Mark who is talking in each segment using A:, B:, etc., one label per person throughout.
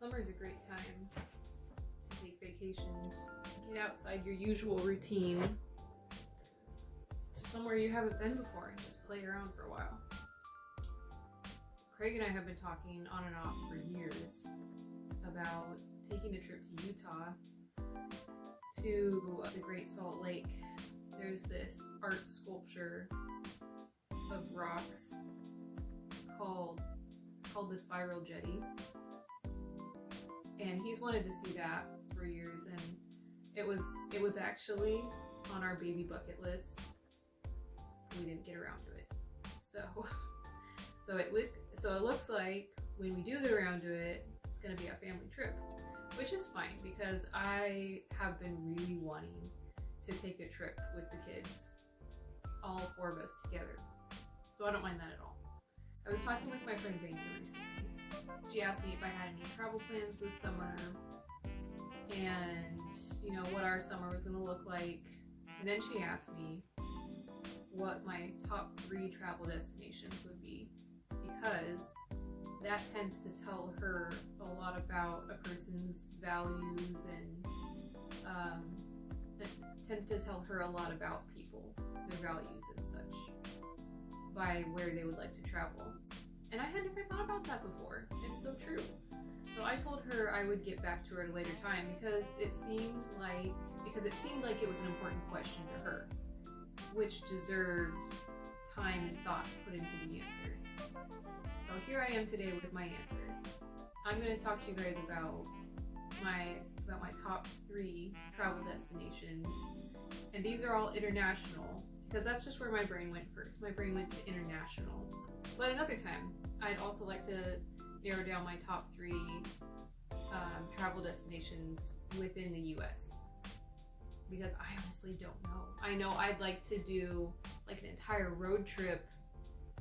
A: Summer's a great time to take vacations, get outside your usual routine to somewhere you haven't been before and just play around for a while. Craig and I have been talking on and off for years about taking a trip to Utah to the Great Salt Lake. There's this art sculpture of rocks called the Spiral Jetty, and he's wanted to see that for years, and it was actually on our baby bucket list. We didn't get around to it, so it looks like when we do get around to it, it's gonna be a family trip, which is fine because I have been really wanting to take a trip with the kids, all 4 of us together, so I don't mind that at all. I was talking with my friend Vanessa recently. She asked me if I had any travel plans this summer and, what our summer was going to look like. And then she asked me what my top 3 travel destinations would be, because that tends to tell her a lot about a person's values and it tends to tell her a lot about people, their values and such, by where they would like to travel. And I had never thought about that before. It's so true. So I told her I would get back to her at a later time because it seemed like it was an important question to her, which deserved time and thought put into the answer. So here I am today with my answer. I'm going to talk to you guys about my top 3 travel destinations, and these are all international because that's just where my brain went first. My brain went to international. But another time, I'd also like to narrow down my top 3 travel destinations within the US, because I honestly don't know. I know I'd like to do like an entire road trip,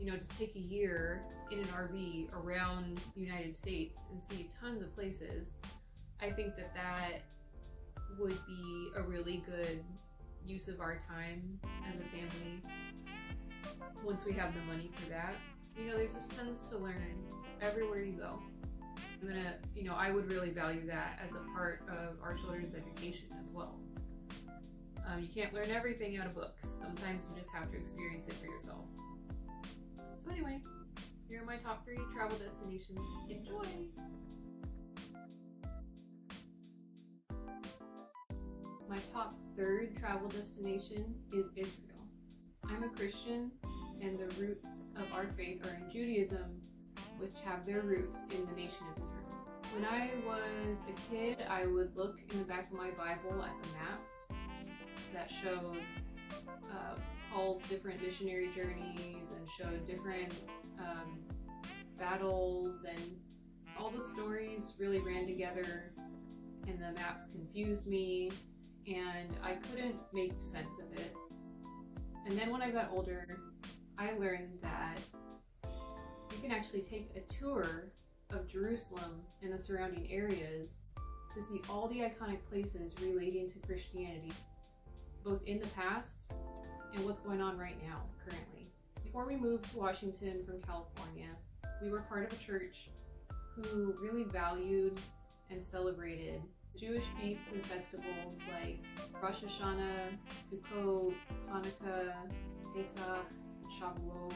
A: just take a year in an RV around the United States and see tons of places. I think that would be a really good use of our time as a family once we have the money for that. There's just tons to learn everywhere you go. I would really value that as a part of our children's education as well. You can't learn everything out of books. Sometimes you just have to experience it for yourself. So anyway, here are my top 3 travel destinations. Enjoy! My top 3rd travel destination is Israel. I'm a Christian, and the roots of our faith are in Judaism, which have their roots in the nation of Israel. When I was a kid, I would look in the back of my Bible at the maps that showed Paul's different missionary journeys and showed different battles, and all the stories really ran together, and the maps confused me, and I couldn't make sense of it. And then when I got older, I learned that you can actually take a tour of Jerusalem and the surrounding areas to see all the iconic places relating to Christianity, both in the past and what's going on right now, currently. Before we moved to Washington from California, we were part of a church who really valued and celebrated Jewish feasts and festivals like Rosh Hashanah, Sukkot, Hanukkah, Pesach, Shavuot,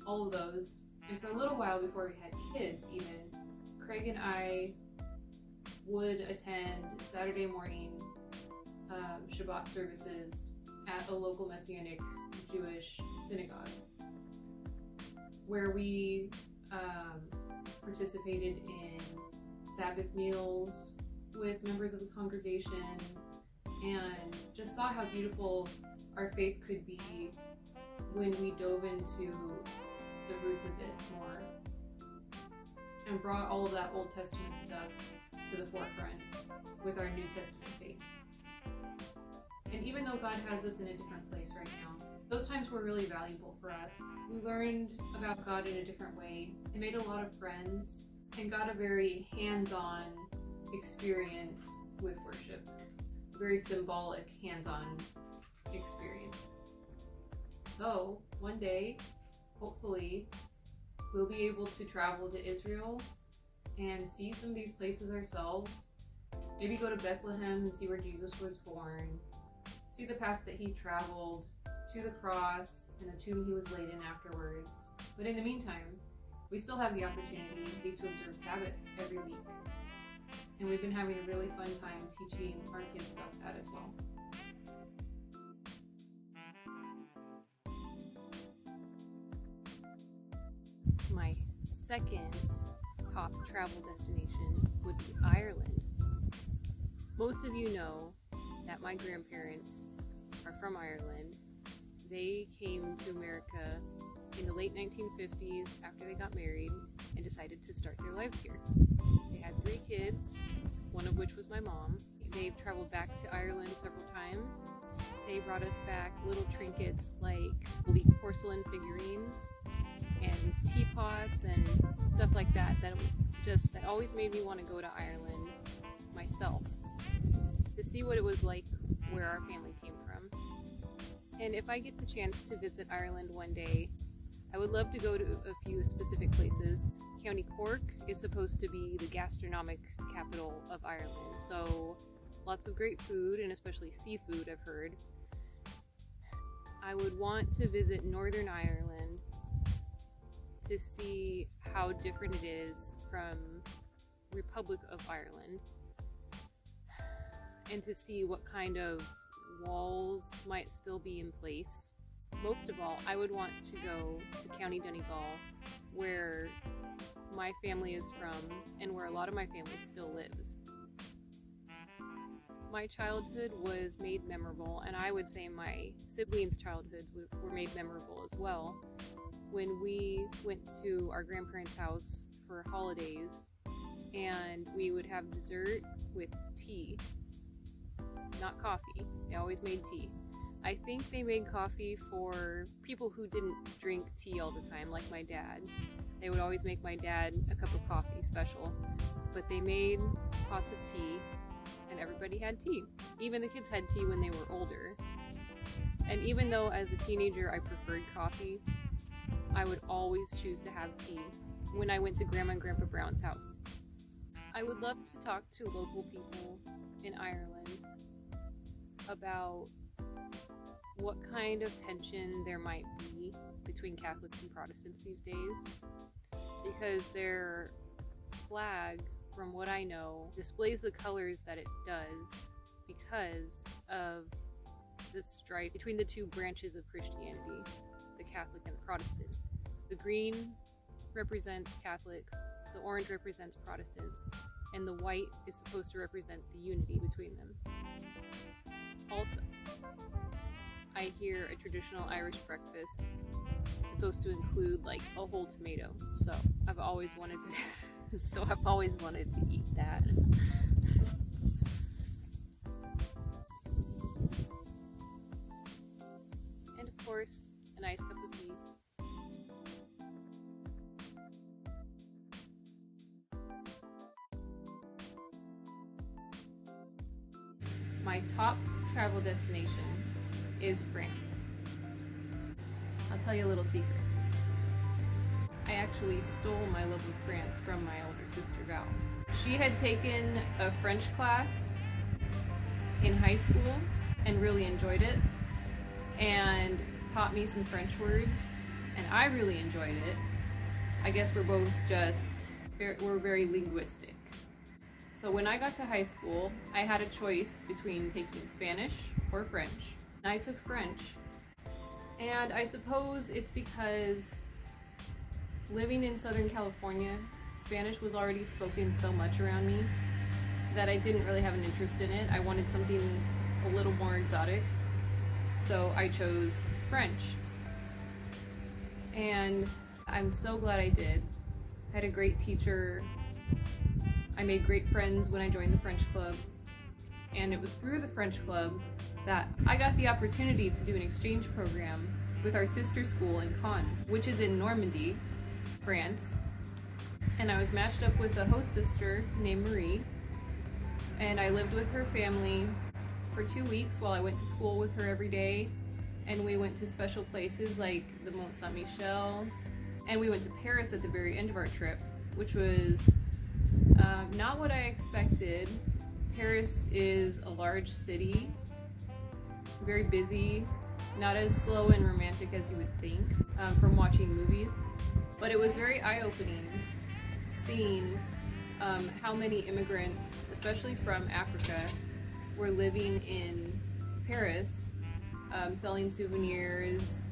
A: all of those. And for a little while before we had kids even, Craig and I would attend Saturday morning Shabbat services at a local Messianic Jewish synagogue, where we participated in Sabbath meals with members of the congregation, and just saw how beautiful our faith could be when we dove into the roots of it more and brought all of that Old Testament stuff to the forefront with our New Testament faith. And even though God has us in a different place right now, those times were really valuable for us. We learned about God in a different way and made a lot of friends and got a very hands-on experience with worship. Very symbolic, hands-on experience. So one day, hopefully, we'll be able to travel to Israel and see some of these places ourselves. Maybe go to Bethlehem and see where Jesus was born. See the path that he traveled to the cross and the tomb he was laid in afterwards. But in the meantime, we still have the opportunity to observe Sabbath every week. And we've been having a really fun time teaching our kids about that as well. My second top travel destination would be Ireland. Most of you know that my grandparents are from Ireland. They came to America in the late 1950s after they got married and decided to start their lives here. They had 3 kids, one of which was my mom. They've traveled back to Ireland several times. They brought us back little trinkets like elite porcelain figurines and teapots and stuff like that that always made me want to go to Ireland myself to see what it was like where our family came from. And if I get the chance to visit Ireland one day, I would love to go to a few specific places. County Cork is supposed to be the gastronomic capital of Ireland, so lots of great food, and especially seafood, I've heard. I would want to visit Northern Ireland to see how different it is from Republic of Ireland, and to see what kind of walls might still be in place. Most of all, I would want to go to County Donegal, where my family is from and where a lot of my family still lives. My childhood was made memorable, and I would say my siblings' childhoods were made memorable as well. When we went to our grandparents' house for holidays, and we would have dessert with tea, not coffee. They always made tea. I think they made coffee for people who didn't drink tea all the time, like my dad. They would always make my dad a cup of coffee special, but they made pots of tea, and everybody had tea. Even the kids had tea when they were older. And even though as a teenager I preferred coffee, I would always choose to have tea when I went to Grandma and Grandpa Brown's house. I would love to talk to local people in Ireland about what kind of tension there might be between Catholics and Protestants these days, because their flag, from what I know, displays the colors that it does because of the strife between the 2 branches of Christianity, the Catholic and the Protestant. The green represents Catholics, the orange represents Protestants, and the white is supposed to represent the unity between them. Also, I hear a traditional Irish breakfast is supposed to include like a whole tomato, so I've always wanted to eat that. And of course, a nice cup of tea. My top travel destination is France. I'll tell you a little secret. I actually stole my love of France from my older sister, Val. She had taken a French class in high school and really enjoyed it, and taught me some French words, and I really enjoyed it. I guess we're both we're very linguistic. So when I got to high school, I had a choice between taking Spanish or French. And I took French. And I suppose it's because living in Southern California, Spanish was already spoken so much around me that I didn't really have an interest in it. I wanted something a little more exotic. So I chose French. And I'm so glad I did. I had a great teacher. I made great friends when I joined the French club, and it was through the French club that I got the opportunity to do an exchange program with our sister school in Caen, which is in Normandy, France. And I was matched up with a host sister named Marie, and I lived with her family for 2 weeks while I went to school with her every day. And we went to special places like the Mont Saint-Michel, and we went to Paris at the very end of our trip, which was Not what I expected. Paris is a large city, very busy, not as slow and romantic as you would think from watching movies, but it was very eye-opening seeing how many immigrants, especially from Africa, were living in Paris, selling souvenirs,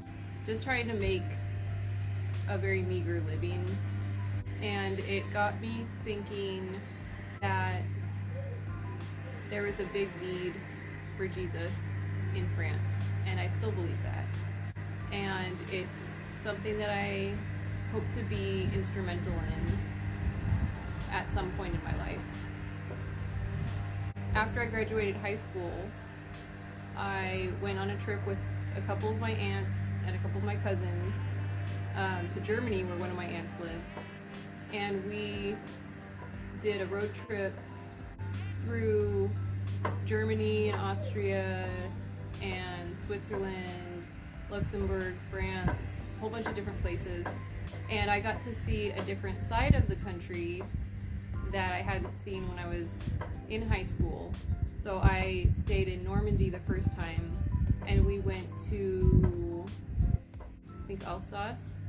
A: just trying to make a very meager living. And it got me thinking that there was a big need for Jesus in France, and I still believe that. And it's something that I hope to be instrumental in at some point in my life. After I graduated high school, I went on a trip with a couple of my aunts and a couple of my cousins to Germany, where one of my aunts lived. And we did a road trip through Germany and Austria and Switzerland, Luxembourg, France, a whole bunch of different places. And I got to see a different side of the country that I hadn't seen when I was in high school. So I stayed in Normandy the first time, and we went to, I think, Alsace,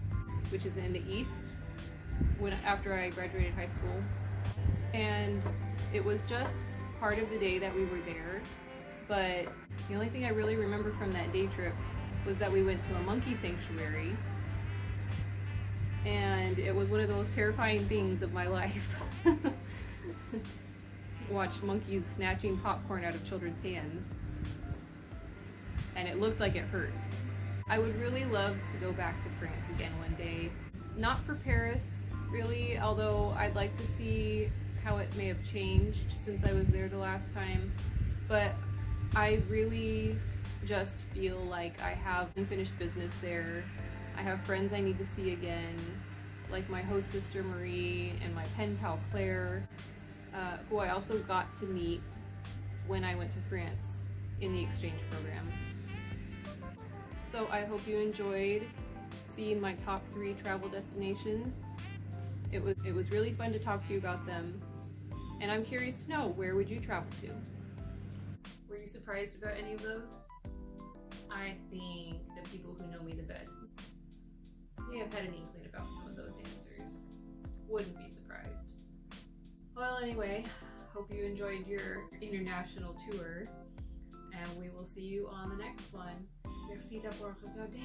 A: which is in the east, after I graduated high school. And it was just part of the day that we were there, but the only thing I really remember from that day trip was that we went to a monkey sanctuary, and it was one of the most terrifying things of my life. Watched monkeys snatching popcorn out of children's hands, and it looked like it hurt. I would really love to go back to France again one day. Not for Paris, really, although I'd like to see how it may have changed since I was there the last time. But I really just feel like I have unfinished business there. I have friends I need to see again, like my host sister Marie and my pen pal Claire, who I also got to meet when I went to France in the exchange program. So I hope you enjoyed seeing my top 3 travel destinations. It was really fun to talk to you about them, and I'm curious to know, where would you travel to? Were you surprised about any of those? I think the people who know me the best may have had an inkling about some of those answers. Wouldn't be surprised. Well, anyway, hope you enjoyed your international tour, and we will see you on the next one. Merci d'avoir regardé.